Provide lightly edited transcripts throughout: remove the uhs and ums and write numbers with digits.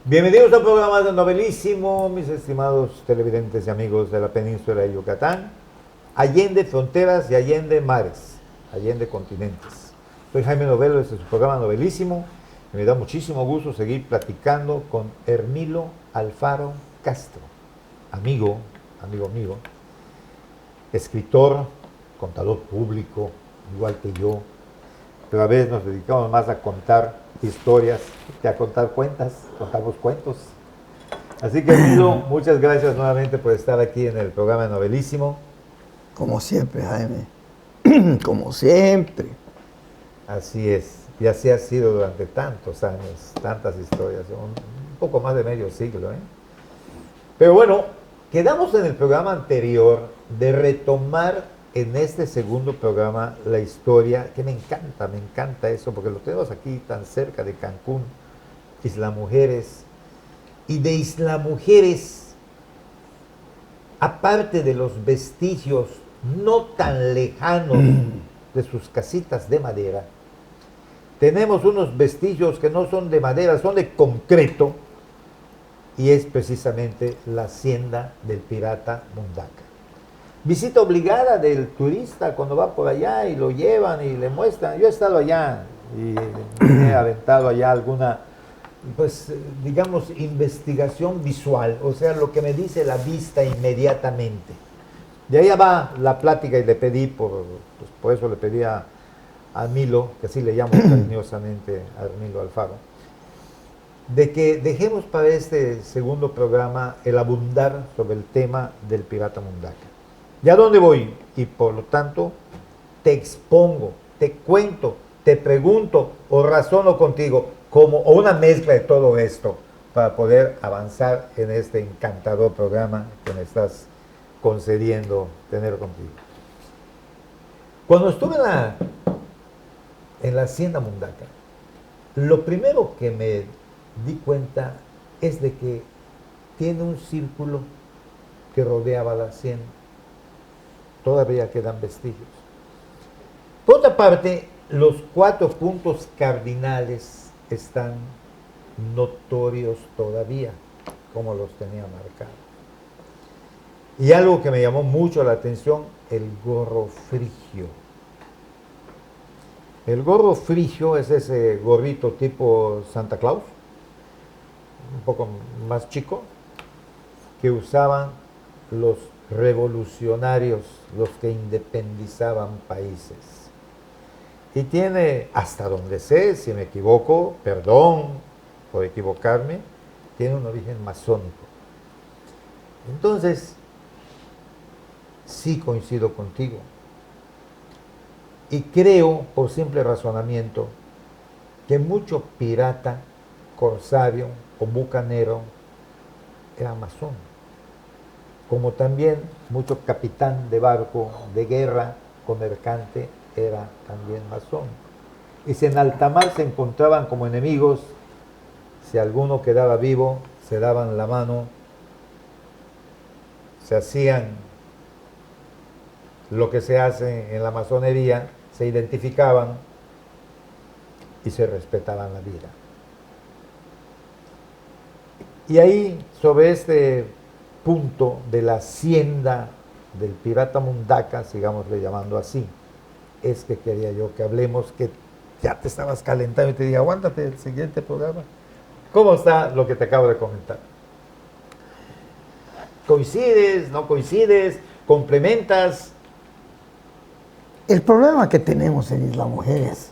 Bienvenidos al programa de Novelísimo, mis estimados televidentes y amigos de la península de Yucatán, allende fronteras y allende mares, allende continentes. Soy Jaime Novelo, este es su programa Novelísimo, y me da muchísimo gusto seguir platicando con Hermilo Alfaro Castro, amigo mío, escritor, contador público, igual que yo, pero a veces nos dedicamos más a contar historias que a contar cuentas, contamos cuentos. Así que, Hermilo, muchas gracias nuevamente por estar aquí en el programa de Novelísimo. Como siempre, Jaime, como siempre. Así es, y así ha sido durante tantos años, tantas historias, un poco más de medio siglo, ¿eh? Pero bueno, quedamos en el programa anterior de retomar en este segundo programa la historia, que me encanta eso, porque lo tenemos aquí tan cerca de Cancún, Isla Mujeres, y de Isla Mujeres, aparte de los vestigios no tan lejanos de sus casitas de madera, tenemos unos vestigios que no son de madera, son de concreto, y es precisamente la hacienda del pirata Mundaca. Visita obligada del turista cuando va por allá y lo llevan y le muestran. Yo he estado allá y me he aventado allá alguna, pues digamos, investigación visual, o sea, lo que me dice la vista inmediatamente. De ahí va la plática y le pedí, por eso le pedí a Milo, que así le llamo cariñosamente a Hermilo Alfaro, de que dejemos para este segundo programa el abundar sobre el tema del pirata Mundaca. ¿Y a dónde voy? Y por lo tanto, te expongo, te cuento, te pregunto o razono contigo, o una mezcla de todo esto, para poder avanzar en este encantador programa que me estás concediendo tener contigo. Cuando estuve en la hacienda Mundaca, lo primero que me di cuenta es de que tiene un círculo que rodeaba la hacienda. Todavía quedan vestigios. Por otra parte, los 4 puntos cardinales están notorios todavía, como los tenía marcados. Y algo que me llamó mucho la atención, el gorro frigio. El gorro frigio es ese gorrito tipo Santa Claus, un poco más chico, que usaban los revolucionarios, los que independizaban países. Y tiene, hasta donde sé, si me equivoco, perdón por equivocarme, tiene un origen masónico. Entonces, sí coincido contigo. Y creo, por simple razonamiento, que mucho pirata, corsario o bucanero era masón. Como también mucho capitán de barco de guerra o mercante era también masón. Y si en alta mar se encontraban como enemigos, si alguno quedaba vivo, se daban la mano, se hacían lo que se hace en la masonería, se identificaban y se respetaban la vida. Y ahí, sobre este punto de la hacienda del pirata Mundaca, sigámosle llamando así, es que quería yo que hablemos, que ya te estabas calentando y te dije, aguántate el siguiente programa. ¿Cómo está lo que te acabo de comentar? ¿Coincides? ¿No coincides? ¿Complementas? El problema que tenemos en Isla Mujeres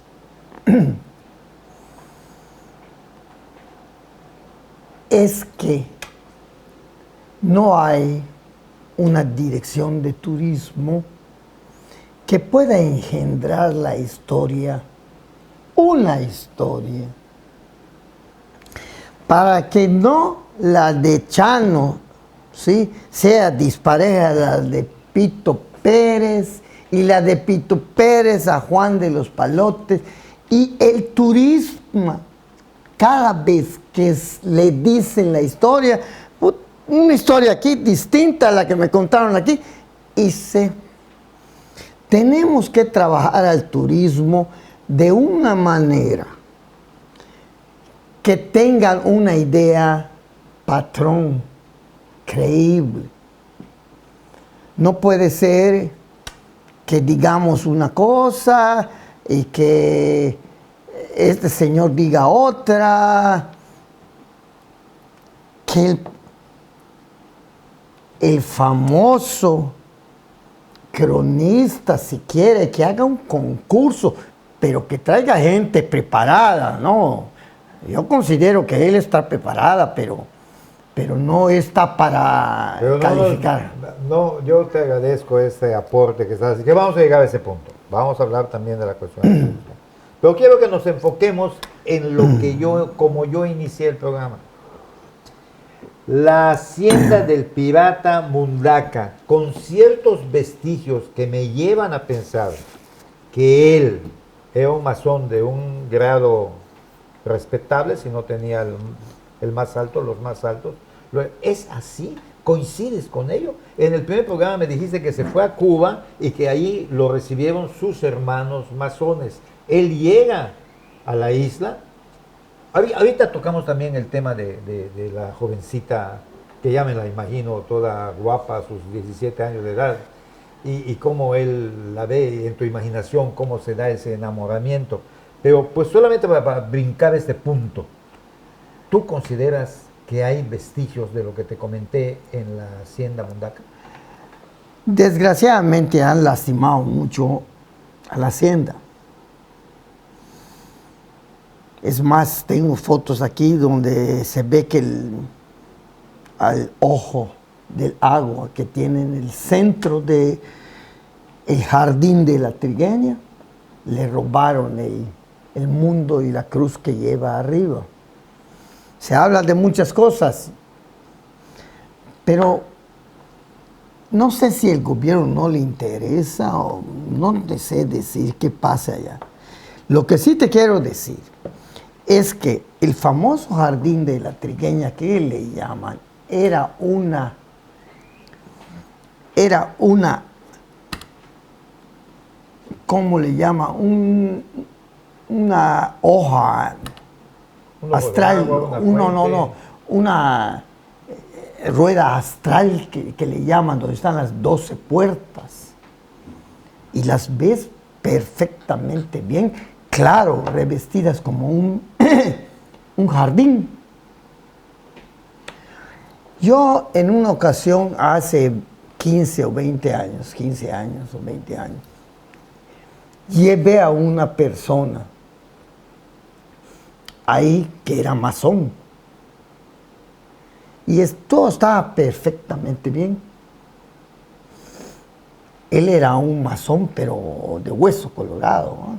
es que no hay una dirección de turismo que pueda engendrar la historia, una historia, para que no la de Chano, ¿sí?, sea dispareja a la de Pito Pérez y la de Pito Pérez a Juan de los Palotes, y el turismo, cada vez que le dicen la historia, una historia aquí distinta a la que me contaron aquí, y tenemos que trabajar al turismo de una manera que tengan una idea, patrón, creíble. No puede ser que digamos una cosa y que este señor diga otra, que el famoso cronista, si quiere, que haga un concurso, pero que traiga gente preparada, ¿no? Yo considero que él está preparada, pero no está para calificar. No, yo te agradezco este aporte que estás haciendo, que vamos a llegar a ese punto. Vamos a hablar también de la cuestión. Pero quiero que nos enfoquemos en lo que como yo inicié el programa. La hacienda del pirata Mundaca, con ciertos vestigios que me llevan a pensar que él era un masón de un grado respetable, si no tenía el más alto, los más altos. ¿Es así? ¿Coincides con ello? En el primer programa me dijiste que se fue a Cuba y que ahí lo recibieron sus hermanos masones. Él llega a la isla. Ahorita tocamos también el tema de la jovencita, que ya me la imagino toda guapa a sus 17 años de edad, y cómo él la ve en tu imaginación, cómo se da ese enamoramiento. Pero pues solamente para brincar este punto, ¿tú consideras que hay vestigios de lo que te comenté en la hacienda Mundaca? Desgraciadamente han lastimado mucho a la hacienda. Es más, tengo fotos aquí donde se ve que al ojo del agua que tiene en el centro del jardín de la Trigueña, le robaron el mundo y la cruz que lleva arriba. Se habla de muchas cosas, pero no sé si el gobierno no le interesa o no te sé decir qué pasa allá. Lo que sí te quiero decir es que el famoso jardín de la Trigueña, que le llaman, era una, ¿cómo le llama? Una hoja astral, una rueda astral que le llaman, donde están las 12 puertas. Y las ves perfectamente bien, claro, revestidas como un jardín. Yo en una ocasión, hace 15 o 20 años, 15 años o 20 años, llevé a una persona ahí que era masón. Y todo estaba perfectamente bien. Él era un masón, pero de hueso colorado, ¿no?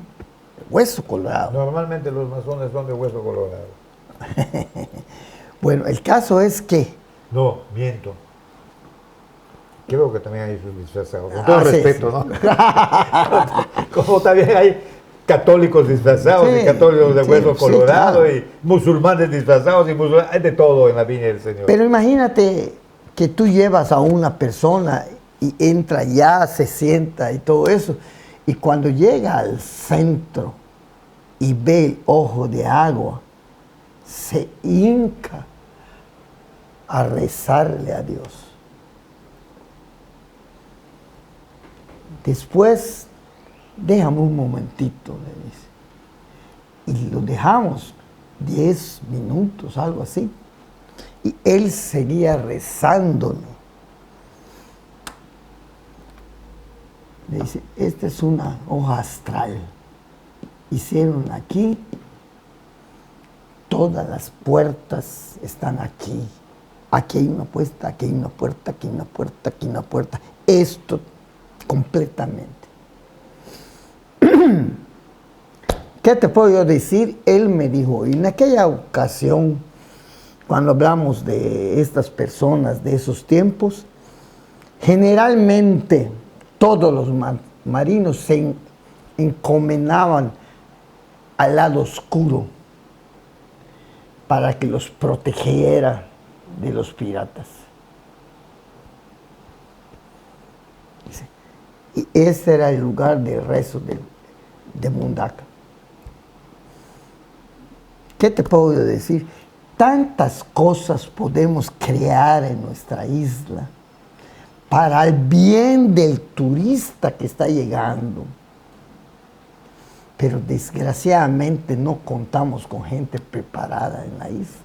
De hueso colorado. Normalmente los masones son de hueso colorado. Bueno, el caso es que... No, miento. Creo que también hay sus disfrazados. Con todo respeto, ¿no? Como también hay católicos disfrazados y católicos de hueso colorado, claro, y musulmanes disfrazados y musulmanes, hay de todo en la viña del Señor. Pero imagínate que tú llevas a una persona y entra ya, se sienta y todo eso, y cuando llega al centro y ve el ojo de agua, se hinca a rezarle a Dios. Después, déjame un momentito, le dice. Y lo dejamos 10 minutos, algo así. Y él seguía rezándole. Le dice, esta es una hoja astral. Hicieron aquí, todas las puertas están aquí. Aquí hay una puerta, aquí hay una puerta, aquí hay una puerta, aquí hay una puerta. Esto completamente. ¿Qué te puedo yo decir? Él me dijo, y en aquella ocasión, cuando hablamos de estas personas de esos tiempos, generalmente todos los marinos se encomendaban al lado oscuro para que los protegiera de los piratas. Y ese era el lugar de rezo de Mundaca. ¿Qué te puedo decir? Tantas cosas podemos crear en nuestra isla para el bien del turista que está llegando. Pero desgraciadamente no contamos con gente preparada en la isla.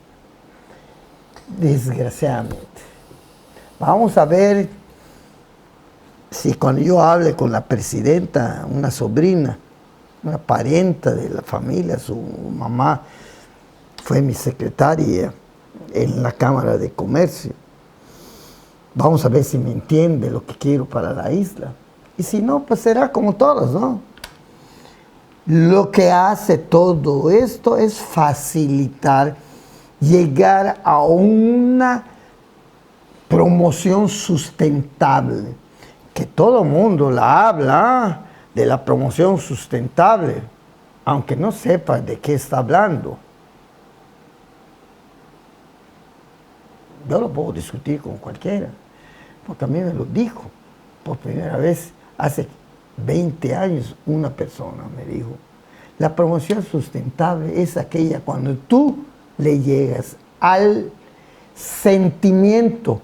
Desgraciadamente. Vamos a ver si cuando yo hable con la presidenta, una sobrina, una parienta de la familia, su mamá fue mi secretaria en la Cámara de Comercio. Vamos a ver si me entiende lo que quiero para la isla. Y si no, pues será como todos, ¿no? Lo que hace todo esto es facilitar llegar a una promoción sustentable, que todo el mundo la habla de la promoción sustentable, aunque no sepa de qué está hablando. Yo lo puedo discutir con cualquiera, porque a mí me lo dijo por primera vez hace 20 años una persona me dijo, la promoción sustentable es aquella cuando tú le llegas al sentimiento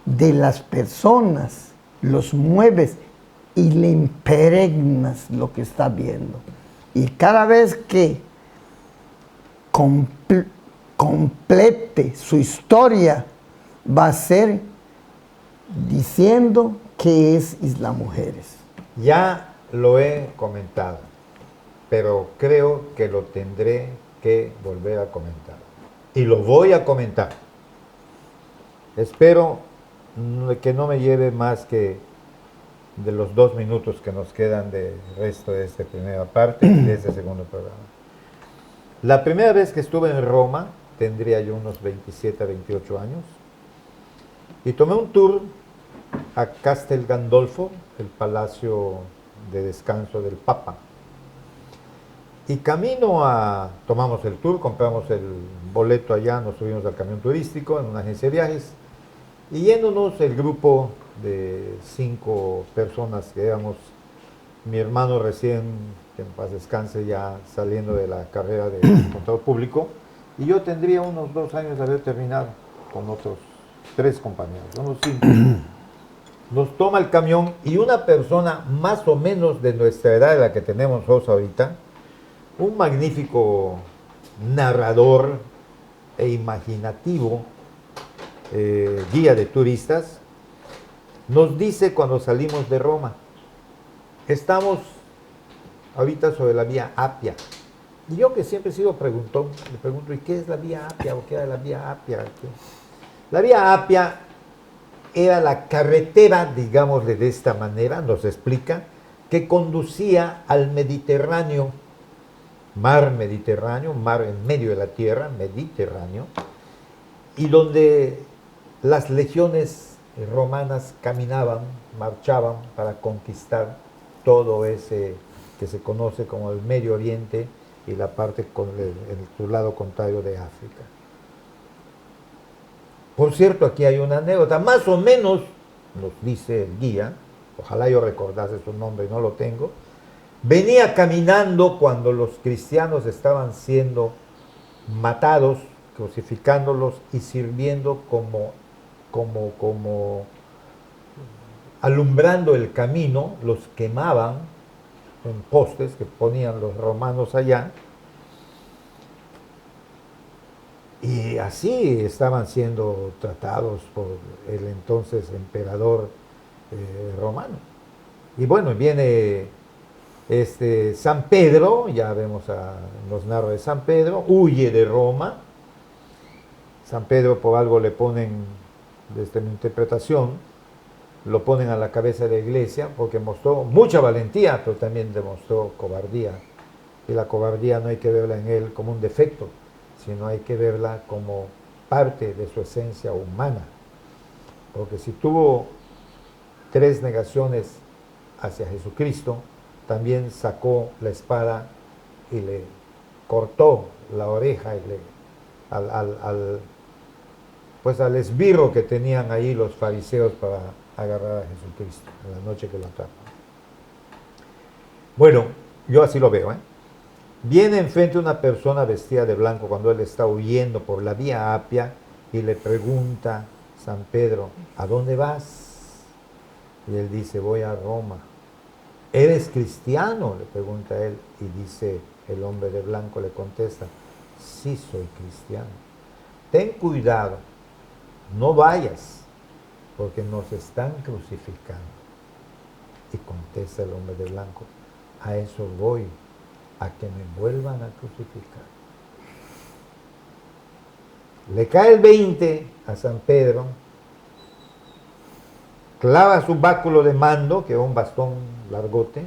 de las personas, los mueves y le impregnas lo que está viendo. Y cada vez que complete su historia, va a ser diciendo qué es Isla Mujeres. Ya lo he comentado, pero creo que lo tendré que volver a comentar. Y lo voy a comentar. Espero que no me lleve más que de los 2 minutos que nos quedan del resto de esta primera parte y de este segundo programa. La primera vez que estuve en Roma, tendría yo unos 27 a 28 años, y tomé un tour a Castel Gandolfo, el palacio de descanso del Papa. Y tomamos el tour, compramos el boleto allá, nos subimos al camión turístico en una agencia de viajes, y yéndonos el grupo de 5 personas que éramos, mi hermano recién, que en paz descanse, ya saliendo de la carrera de contador público, y yo tendría unos 2 años de haber terminado con otros 3 compañeros, unos 5. Nos toma el camión y una persona más o menos de nuestra edad, de la que tenemos nosotros ahorita, un magnífico narrador e imaginativo guía de turistas, nos dice cuando salimos de Roma, estamos ahorita sobre la vía Apia. Y yo, que siempre he sido preguntón, le pregunto, ¿y qué es la vía Apia? ¿O qué era la vía Apia? La vía Apia era la carretera, digámosle de esta manera, nos explica, que conducía al Mediterráneo, mar en medio de la tierra, Mediterráneo, y donde las legiones romanas caminaban, marchaban para conquistar todo ese que se conoce como el Medio Oriente y la parte en su lado contrario de África. Por cierto, aquí hay una anécdota, más o menos, nos dice el guía, ojalá yo recordase su nombre y no lo tengo, venía caminando cuando los cristianos estaban siendo matados, crucificándolos y sirviendo como alumbrando el camino, los quemaban en postes que ponían los romanos allá, y así estaban siendo tratados por el entonces emperador romano. Y bueno, viene San Pedro, ya vemos los narros de San Pedro, huye de Roma. San Pedro, por algo le ponen, desde mi interpretación, lo ponen a la cabeza de la iglesia porque mostró mucha valentía, pero también demostró cobardía. Y la cobardía no hay que verla en él como un defecto, sino hay que verla como parte de su esencia humana. Porque si tuvo 3 negaciones hacia Jesucristo, también sacó la espada y le cortó la oreja y al esbirro que tenían ahí los fariseos para agarrar a Jesucristo en la noche que lo atrapan. Bueno, yo así lo veo, Viene enfrente una persona vestida de blanco cuando él está huyendo por la vía Apia y le pregunta San Pedro, ¿a dónde vas? Y él dice, voy a Roma. ¿Eres cristiano?, le pregunta él, y dice el hombre de blanco, le contesta, sí soy cristiano. Ten cuidado, no vayas, porque nos están crucificando. Y contesta el hombre de blanco, a eso voy, a que me vuelvan a crucificar. Le cae el 20 a San Pedro, clava su báculo de mando, que es un bastón largote,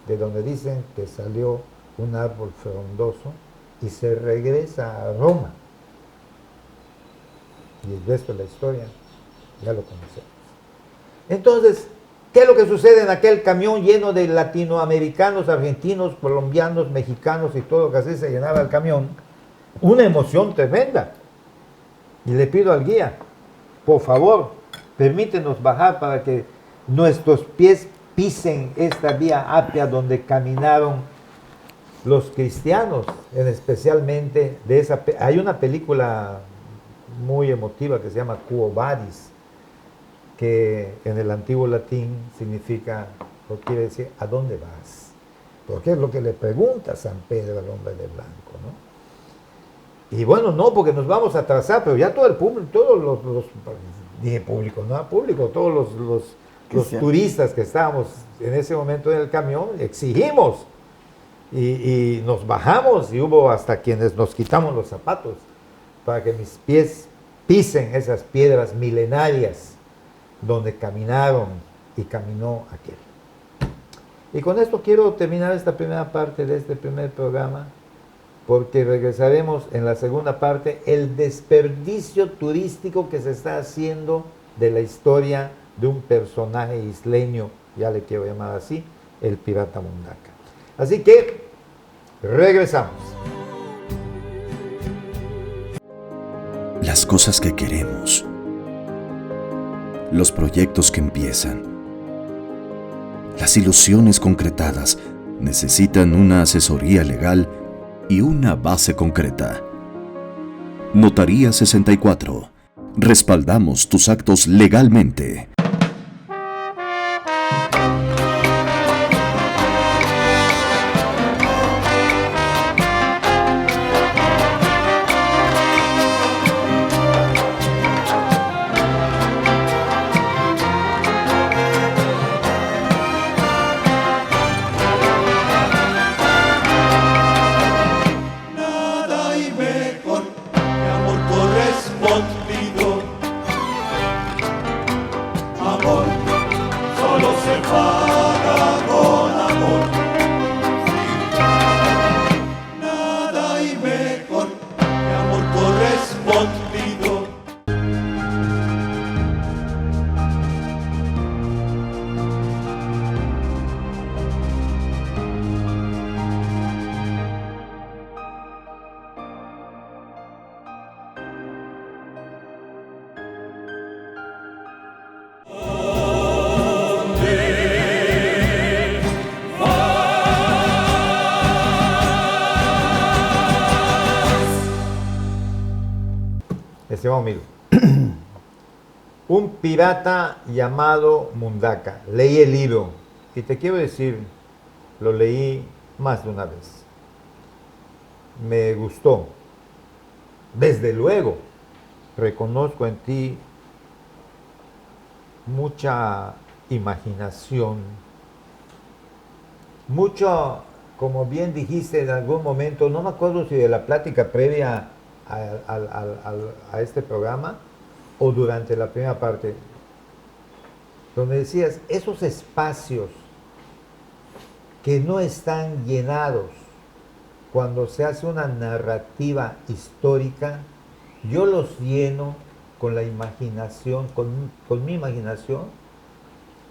de donde dicen que salió un árbol frondoso, y se regresa a Roma. Y el resto de la historia ya lo conocemos. Entonces, ¿qué es lo que sucede en aquel camión lleno de latinoamericanos, argentinos, colombianos, mexicanos y todo, que así se llenaba el camión? Una emoción tremenda. Y le pido al guía, por favor, permítenos bajar para que nuestros pies pisen esta vía Apia donde caminaron los cristianos, especialmente de esa... Hay una película muy emotiva que se llama Quo Vadis, que en el antiguo latín significa, o quiere decir, ¿a dónde vas? Porque es lo que le pregunta San Pedro al hombre de blanco, ¿no? Y bueno, no, porque nos vamos a atrasar, pero ya todo el público, todos los dije público, no público, todos los turistas que estábamos en ese momento en el camión, exigimos y nos bajamos y hubo hasta quienes nos quitamos los zapatos para que mis pies pisen esas piedras milenarias donde caminaron y caminó aquel. Y con esto quiero terminar esta primera parte de este primer programa, porque regresaremos en la segunda parte el desperdicio turístico que se está haciendo de la historia de un personaje isleño, ya le quiero llamar así, el pirata Mundaca. Así que regresamos. Las cosas que queremos, los proyectos que empiezan, las ilusiones concretadas necesitan una asesoría legal y una base concreta. Notaría 64. Respaldamos tus actos legalmente. Estimado amigo, un pirata llamado Mundaca. Leí el libro y te quiero decir, lo leí más de una vez. Me gustó. Desde luego, reconozco en ti mucha imaginación, mucho, como bien dijiste en algún momento, no me acuerdo si de la plática previa a este programa o durante la primera parte, donde decías, esos espacios que no están llenados cuando se hace una narrativa histórica, yo los lleno con la imaginación, con mi imaginación,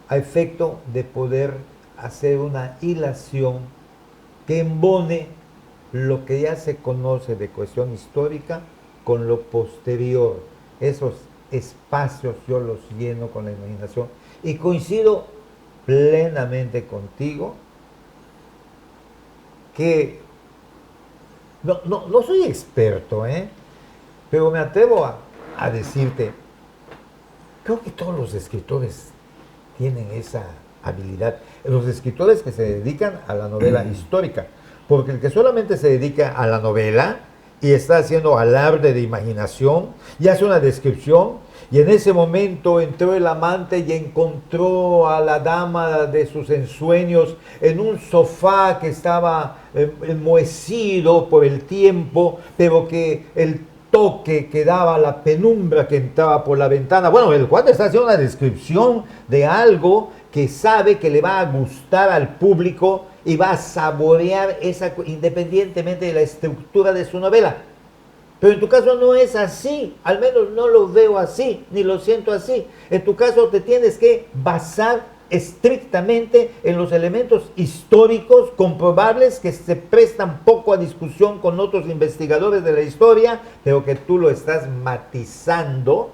a efecto de poder hacer una hilación que embone lo que ya se conoce de cuestión histórica con lo posterior. Esos espacios yo los lleno con la imaginación y coincido plenamente contigo que no soy experto, pero me atrevo a decirte, creo que todos los escritores tienen esa habilidad. Los escritores que se dedican a la novela histórica, porque el que solamente se dedica a la novela y está haciendo alarde de imaginación y hace una descripción, y en ese momento entró el amante y encontró a la dama de sus ensueños en un sofá que estaba enmohecido por el tiempo, pero que el toque que daba la penumbra que entraba por la ventana. Bueno, el cuate está haciendo una descripción de algo que sabe que le va a gustar al público y va a saborear esa, independientemente de la estructura de su novela. Pero en tu caso no es así, al menos no lo veo así, ni lo siento así. En tu caso te tienes que basar estrictamente en los elementos históricos comprobables que se prestan poco a discusión con otros investigadores de la historia, pero que tú lo estás matizando.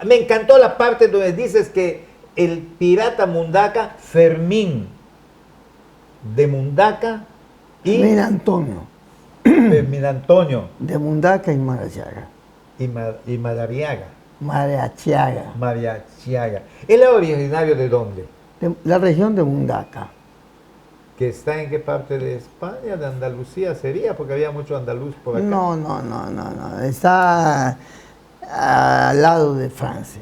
Me encantó la parte donde dices que el pirata Mundaca, Fermín de Mundaca y Fermín Antonio. Fermín Antonio De Mundaca y Mariachiaga. y Madariaga. Mariachiaga. Mariachiaga. ¿Él era originario de dónde? De la región de Mundaca. ¿Que está en qué parte de España? ¿De Andalucía sería? Porque había mucho andaluz por acá. No. Está al lado de Francia.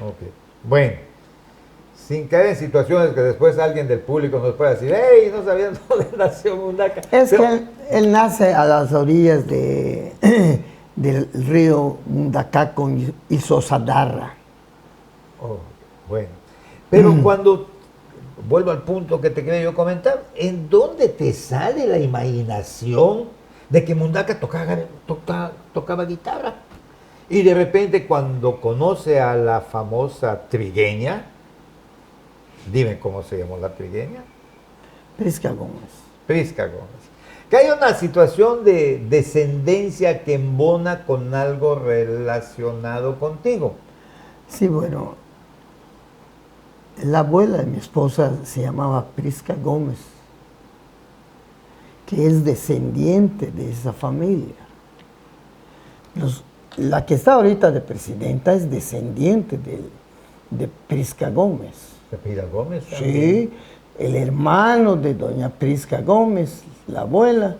Ok. Bueno, sin caer en situaciones que después alguien del público nos pueda decir, ¡hey! No sabían dónde nació Mundaca. Es Pero- que él nace a las orillas de, del río Mundacá con Isosadarra. Oh, bueno. Pero cuando, vuelvo al punto que te quería yo comentar, ¿en dónde te sale la imaginación de que Mundaca tocaba guitarra? Y de repente cuando conoce a la famosa trigueña, dime cómo se llamó la trigueña, Prisca Gómez. Prisca Gómez, que hay una situación de descendencia que embona con algo relacionado contigo. Sí, bueno, la abuela de mi esposa se llamaba Prisca Gómez, que es descendiente de esa familia. La que está ahorita de presidenta es descendiente de Prisca Gómez. ¿De Pira Gómez? Sí, el hermano de doña Prisca Gómez, la abuela,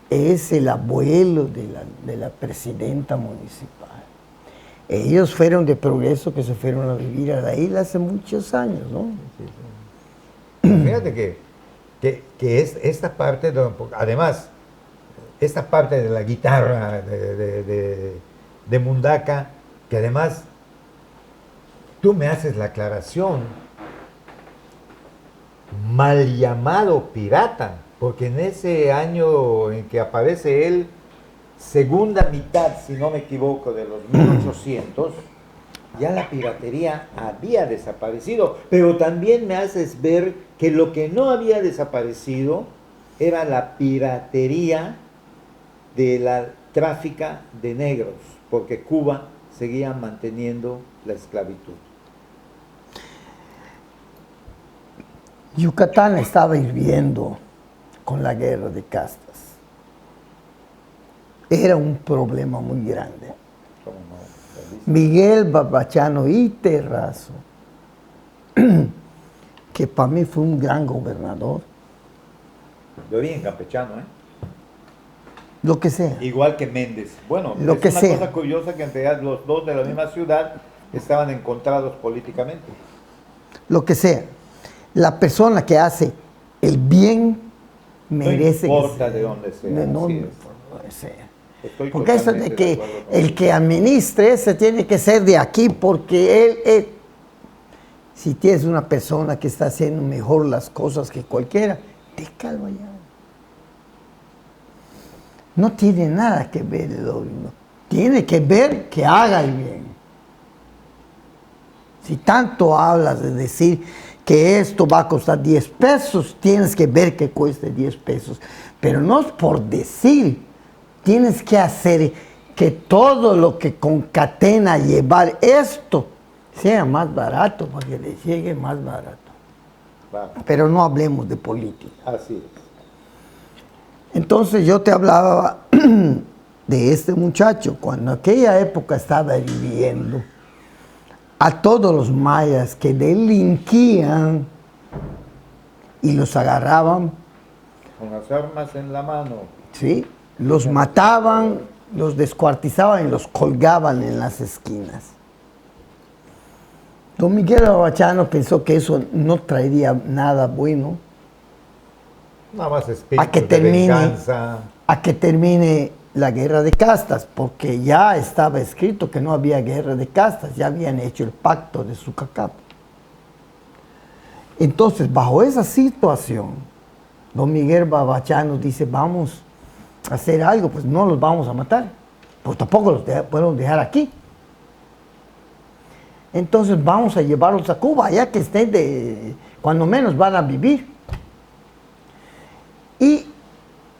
es el abuelo de la presidenta municipal. Ellos fueron de Progreso, que se fueron a vivir a la isla hace muchos años, ¿no? Fíjate que es esta parte, además, esta parte de la guitarra de Mundaca, que además tú me haces la aclaración, mal llamado pirata, porque en ese año en que aparece él, segunda mitad, si no me equivoco, de los 1800, ya la piratería había desaparecido, pero también me haces ver que lo que no había desaparecido era la piratería de la tráfica de negros, porque Cuba seguía manteniendo la esclavitud. Yucatán estaba hirviendo con la guerra de castas. Era un problema muy grande. ¿Cómo no? Miguel Barbachano y Terrazo, que para mí fue un gran gobernador, De origen campechano, lo que sea. Igual que Méndez. Bueno, Lo es que una sea. cosa curiosa que en realidad los dos de la misma ciudad estaban encontrados políticamente. Lo que sea. La persona que hace el bien merece No importa que de dónde sea, no así importa de dónde sea. Estoy Porque eso de totalmente que acuerdo con el eso. que administre ese tiene que ser de aquí porque él es... Si tienes una persona que está haciendo mejor las cosas que cualquiera, déjalo allá. No tiene nada que ver el gobierno. Tiene que ver que haga el bien. Si tanto hablas de decir que esto va a costar 10 pesos, tienes que ver que cueste 10 pesos. Pero no es por decir, tienes que hacer que todo lo que concatena llevar esto sea más barato, para que le llegue más barato. Claro, Pero no hablemos de política. así es. Entonces yo te hablaba de este muchacho, cuando en aquella época estaba viviendo, a todos los mayas que delinquían y los agarraban, Con las armas en la mano. ¿sí? Los mataban, los descuartizaban y los colgaban en las esquinas. Don Miguel Babachano pensó que eso no traería nada bueno. Nada más espíritu de venganza. A que termine la guerra de castas, porque ya estaba escrito que no había guerra de castas, ya habían hecho el pacto de Sucacap. Entonces, bajo esa situación, don Miguel Babachano dice, vamos a hacer algo, pues no los vamos a matar, pues tampoco los podemos dejar aquí. Entonces vamos a llevarlos a Cuba, ya que estén cuando menos van a vivir. Y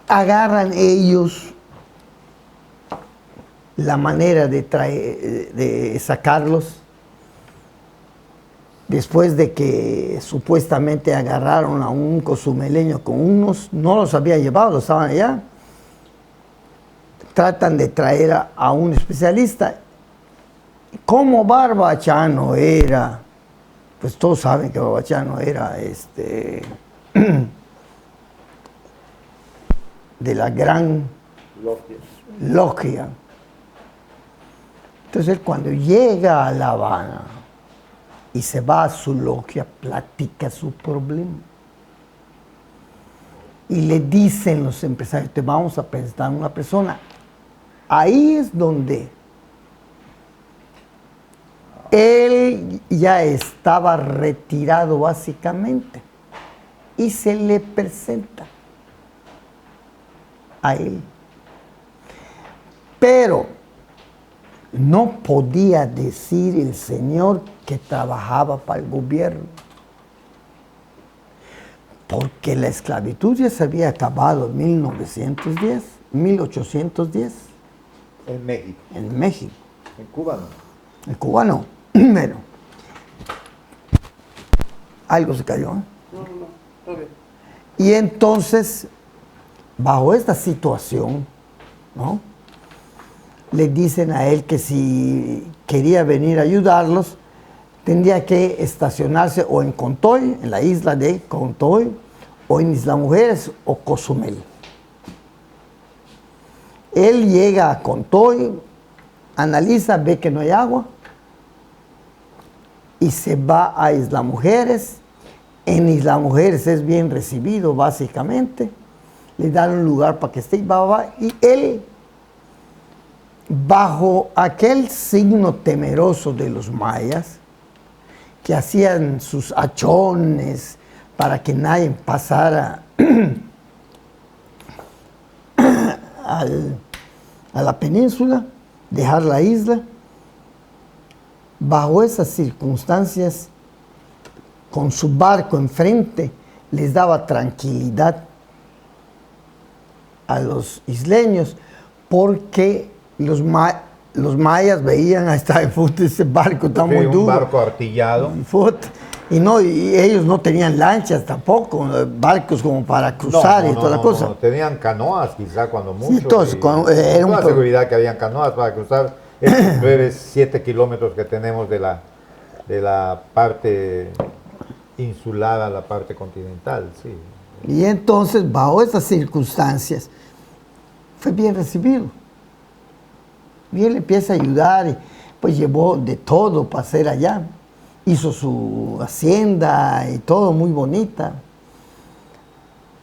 agarran ellos la manera de sacarlos, después de que supuestamente agarraron a un cozumeleño con unos, no los había llevado, los estaban allá. Tratan de traer a un especialista. Como Babachano era, pues todos saben que Babachano era de la gran logia. Entonces él cuando llega a La Habana y se va a su logia, platica su problema. Y le dicen los empresarios, te vamos a presentar a una persona. Ahí es donde él ya estaba retirado básicamente y se le presenta a él. Pero no podía decir el señor que trabajaba para el gobierno, porque la esclavitud ya se había acabado en 1810. En México. En México. En Cuba no. En Cuba no. Bueno, algo se cayó, ¿eh? No, todo bien. Y entonces, bajo esta situación, ¿no?, le dicen a él que si quería venir a ayudarlos, tendría que estacionarse o en Contoy, en la isla de Contoy, o en Isla Mujeres o Cozumel. Él llega a Contoy, analiza, ve que no hay agua y se va a Isla Mujeres. En Isla Mujeres es bien recibido básicamente, le dan un lugar para que esté y él, bajo aquel signo temeroso de los mayas, que hacían sus achones para que nadie pasara a la península, dejar la isla. Bajo esas circunstancias, con su barco enfrente, les daba tranquilidad a los isleños, porque los mayas veían hasta el fondo ese barco está muy duro. Un barco artillado. Y ellos no tenían lanchas tampoco, barcos como para cruzar y toda la cosa. No, tenían canoas quizá cuando mucho. Sí, entonces, era una seguridad que habían canoas para cruzar esos breves 7 kilómetros que tenemos de la parte insular a la parte continental, sí. Y entonces, bajo esas circunstancias, fue bien recibido. Y él empieza a ayudar y pues llevó de todo para hacer allá. Hizo su hacienda y todo muy bonita.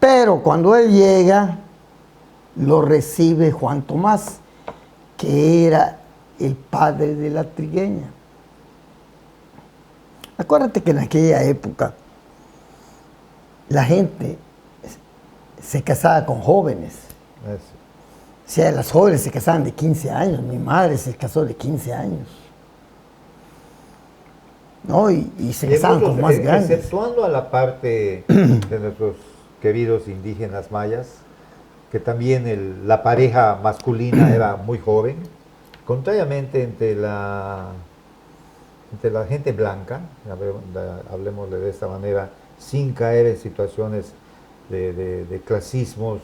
Pero cuando él llega, lo recibe Juan Tomás, que era el padre de la trigueña. Acuérdate que en aquella época la gente se casaba con jóvenes. Eso. O sea, las jóvenes se casaban de 15 años. Mi madre se casó de 15 años. ¿No? Y se casaban con más grandes. Exceptuando a la parte de nuestros queridos indígenas mayas, que también la pareja masculina era muy joven, contrariamente entre la gente blanca, hablemosle de esta manera, sin caer en situaciones de clasismos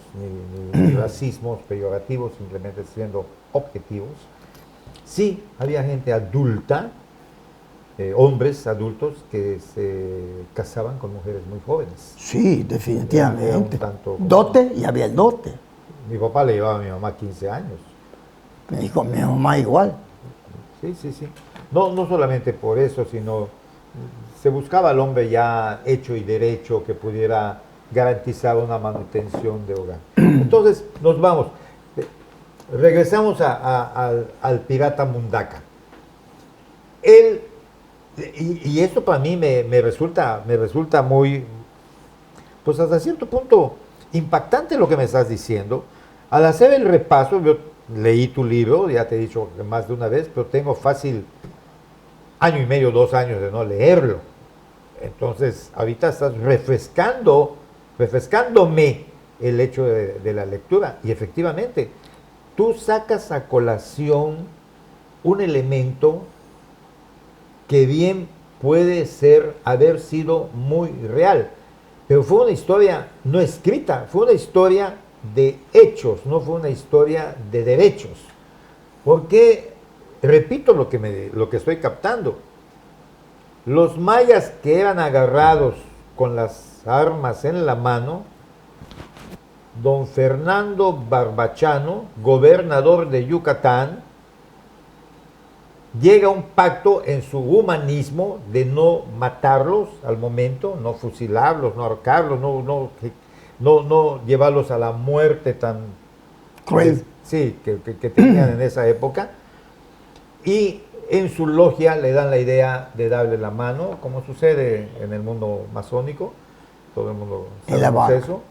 ni racismos peyorativos, simplemente siendo objetivos. Sí, había gente adulta, hombres adultos que se casaban con mujeres muy jóvenes. Sí, definitivamente. Era un tanto como- Dote, y había el dote. Mi papá le llevaba a mi mamá 15 años. Y con mi mamá igual. Sí, sí, sí. No, no solamente por eso, sino se buscaba al hombre ya hecho y derecho que pudiera garantizar una manutención de hogar. Entonces, nos vamos. Regresamos al pirata Mundaka. Él, y esto para mí me resulta muy, pues hasta cierto punto, impactante lo que me estás diciendo. Al hacer el repaso, yo leí tu libro, ya te he dicho más de una vez, pero tengo fácil 1.5 años, 2 años de no leerlo. Entonces, ahorita estás refrescándome el hecho de la lectura. Y efectivamente, tú sacas a colación un elemento que bien puede haber sido muy real, pero fue una historia no escrita, fue una historia de hechos, no fue una historia de derechos. Porque, repito lo que estoy captando, los mayas que eran agarrados con las armas en la mano, don Fernando Barbachano, gobernador de Yucatán, llega a un pacto en su humanismo de no matarlos al momento, no fusilarlos, no ahorcarlos, no llevarlos a la muerte tan Cruel. Sí, que tenían en esa época. Y en su logia le dan la idea de darle la mano, como sucede en el mundo masónico, todo el mundo En La sabemos Habana. eso.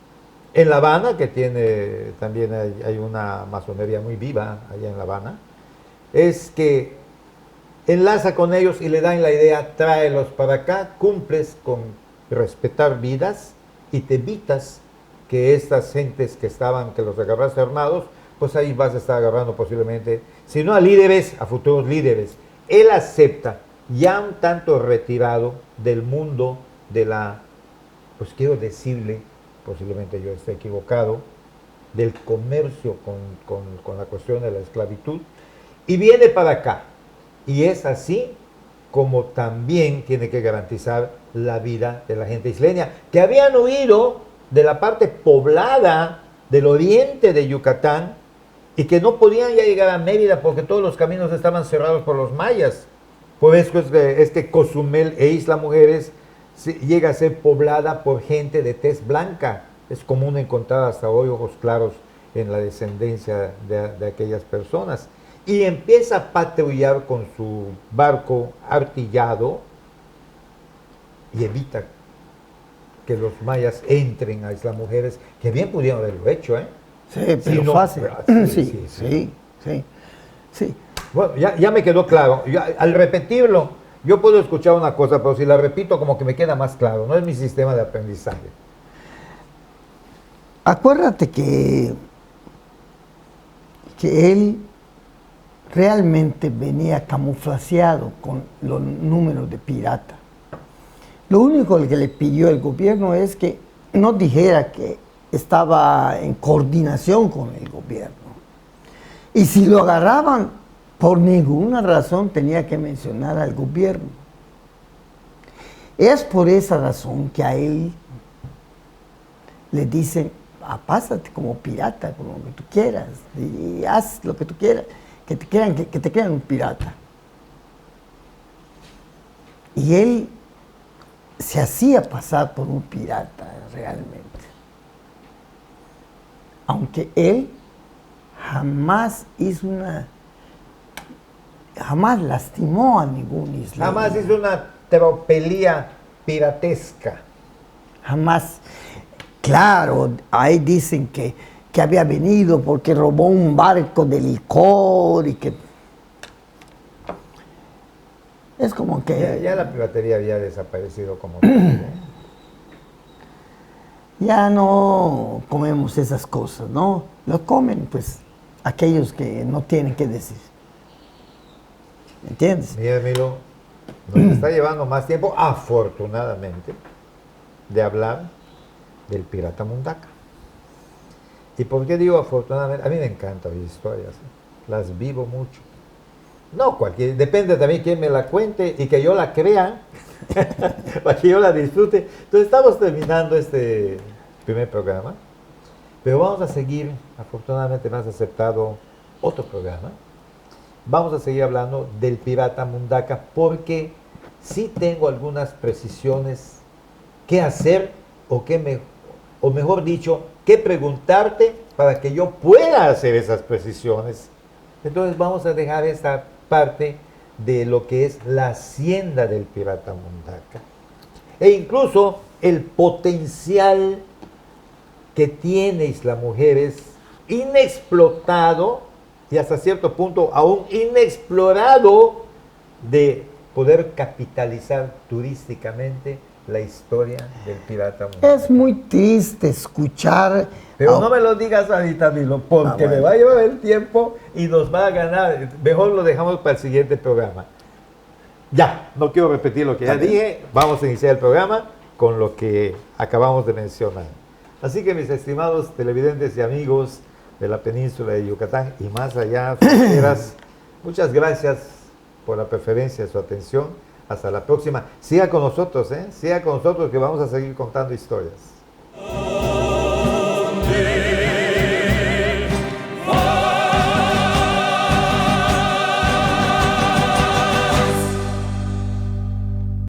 En La Habana, que tiene también hay una masonería muy viva allá en La Habana, es que enlaza con ellos y le dan la idea, tráelos para acá, cumples con respetar vidas y te evitas que estas gentes que los agarraste armados, pues ahí vas a estar agarrando posiblemente, si no a líderes, a futuros líderes. Él acepta, ya un tanto retirado del mundo de la, pues quiero decirle, posiblemente yo esté equivocado, del comercio con la cuestión de la esclavitud, y viene para acá. Y es así como también tiene que garantizar la vida de la gente isleña, que habían huido de la parte poblada del oriente de Yucatán y que no podían ya llegar a Mérida porque todos los caminos estaban cerrados por los mayas. Por eso es que Cozumel e Isla Mujeres llega a ser poblada por gente de tez blanca. Es común encontrar hasta hoy ojos claros en la descendencia de aquellas personas. Y empieza a patrullar con su barco artillado y evita que los mayas entren a Isla Mujeres, que bien pudieron haberlo hecho, ¿eh? Sí, pero Sí, no, fácil. sí. Sí. Bueno, ya me quedó claro. Al repetirlo, yo puedo escuchar una cosa, pero si la repito, como que me queda más claro. No es mi sistema de aprendizaje. Acuérdate que él realmente venía camuflaseado con los números de pirata. Lo único que le pidió el gobierno es que no dijera que estaba en coordinación con el gobierno. Y si lo agarraban, por ninguna razón tenía que mencionar al gobierno. Es por esa razón que a él le dicen, pásate como pirata, como lo que tú quieras, y haz lo que tú quieras, que te crean un pirata. Y él se hacía pasar por un pirata realmente. Aunque él jamás jamás lastimó a ningún isleño. Jamás hizo una tropelía piratesca. Jamás. Claro, ahí dicen que había venido porque robó un barco de licor y que... Es como que... Ya la piratería había desaparecido como tal, ¿eh? Ya no comemos esas cosas, ¿no? Lo comen, pues, aquellos que no tienen que decir. ¿Me entiendes? Mira, Milo, nos está llevando más tiempo, afortunadamente, de hablar. del pirata Mundaca. ¿Y por qué digo afortunadamente? A mí me encantan las historias, las vivo mucho. No cualquier, depende también quién me la cuente y que yo la crea, para que yo la disfrute. Entonces estamos terminando este primer programa, pero vamos a seguir, afortunadamente me has aceptado otro programa. Vamos a seguir hablando del pirata Mundaca porque sí tengo algunas precisiones que hacer o mejor dicho, que preguntarte para que yo pueda hacer esas precisiones. Entonces vamos a dejar esta parte de lo que es la hacienda del pirata Mundaca e incluso el potencial que tienes las mujeres inexplotado y hasta cierto punto aún inexplorado de poder capitalizar turísticamente la historia del pirata Mundaca. Es muy triste escuchar. Pero no me lo digas ahorita, Milo, porque bueno. me va a llevar el tiempo y nos va a ganar. Mejor lo dejamos para el siguiente programa. Ya, no quiero repetir lo que ya dije. Vamos a iniciar el programa con lo que acabamos de mencionar. Así que mis estimados televidentes y amigos de la península de Yucatán y más allá, fronteras, muchas gracias por la preferencia de su atención. Hasta la próxima. Siga con nosotros, siga con nosotros que vamos a seguir contando historias.